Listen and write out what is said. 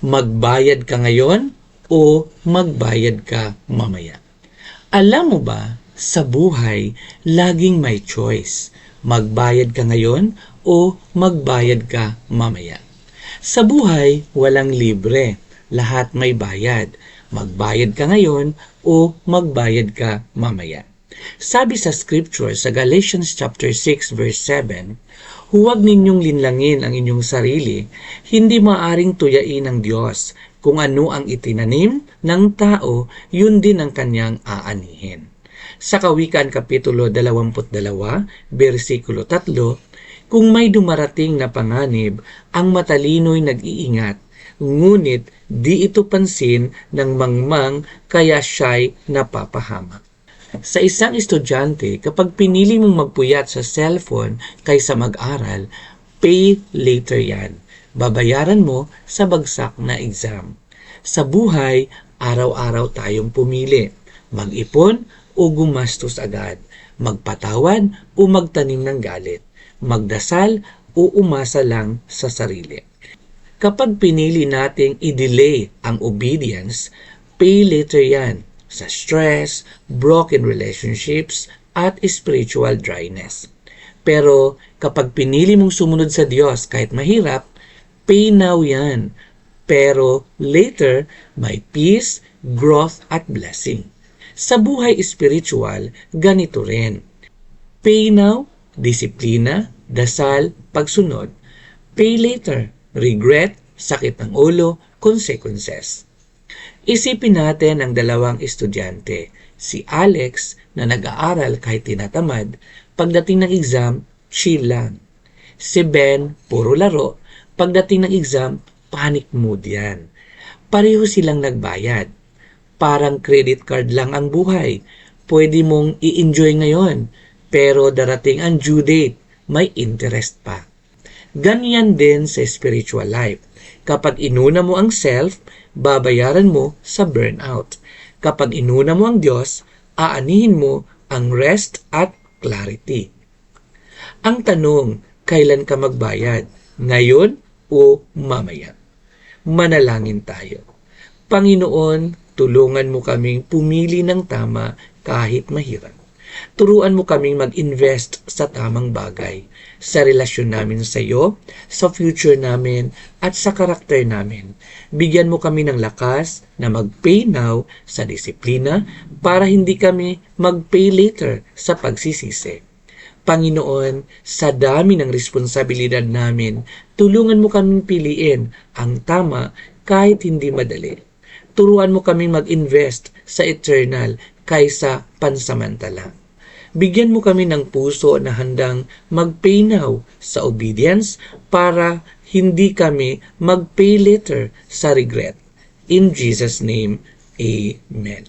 Magbayad ka ngayon o magbayad ka mamaya? Alam mo ba, sa buhay, laging may choice. Magbayad ka ngayon o magbayad ka mamaya. Sa buhay, walang libre. Lahat may bayad. Magbayad ka ngayon o magbayad ka mamaya. Sabi sa scripture sa Galatians chapter 6 verse 7, huwag ninyong linlangin ang inyong sarili, hindi maaring tuyain ng Diyos. Kung ano ang itinanim ng tao, yun din ang kanyang aanihin. Sa Kawikaan Kapitulo 22, versikulo 3, kung may dumarating na panganib, ang matalino'y nag-iingat, ngunit di ito pansin ng mangmang kaya siya'y napapahamak. Sa isang estudyante, kapag pinili mong magpuyat sa cellphone kaysa mag-aral, pay later yan. Babayaran mo sa bagsak na exam. Sa buhay, araw-araw tayong pumili. Mag-ipon o gumastos agad. Magpatawad o magtanim ng galit. Magdasal o umasa lang sa sarili. Kapag pinili nating i-delay ang obedience, pay later yan. Sa stress, broken relationships, at spiritual dryness. Pero kapag pinili mong sumunod sa Diyos kahit mahirap, pay now yan. Pero later, may peace, growth, at blessing. Sa buhay spiritual, ganito rin. Pay now, disiplina, dasal, pagsunod. Pay later, regret, sakit ng ulo, consequences. Isipin natin ang dalawang estudyante, si Alex na nag-aaral kahit tinatamad, pagdating ng exam, chill lang. Si Ben, puro laro, pagdating ng exam, panic mood yan. Pareho silang nagbayad. Parang credit card lang ang buhay. Pwede mong i-enjoy ngayon, pero darating ang due date, may interest pa. Ganyan din sa spiritual life. Kapag inuna mo ang self, babayaran mo sa burnout. Kapag inuna mo ang Diyos, aanihin mo ang rest at clarity. Ang tanong, kailan ka magbayad? Ngayon o mamaya? Manalangin tayo. Panginoon, tulungan mo kaming pumili ng tama kahit mahirap. Turuan mo kaming mag-invest sa tamang bagay, sa relasyon namin sa iyo, sa future namin, at sa karakter namin. Bigyan mo kami ng lakas na mag-pay now sa disiplina para hindi kami mag-pay later sa pagsisisi. Panginoon, sa dami ng responsibilidad namin, tulungan mo kaming piliin ang tama kahit hindi madali. Turuan mo kaming mag-invest sa eternal kaysa pansamantala. Bigyan mo kami ng puso na handang mag-pay now sa obedience para hindi kami mag-pay later sa regret. In Jesus' name, Amen.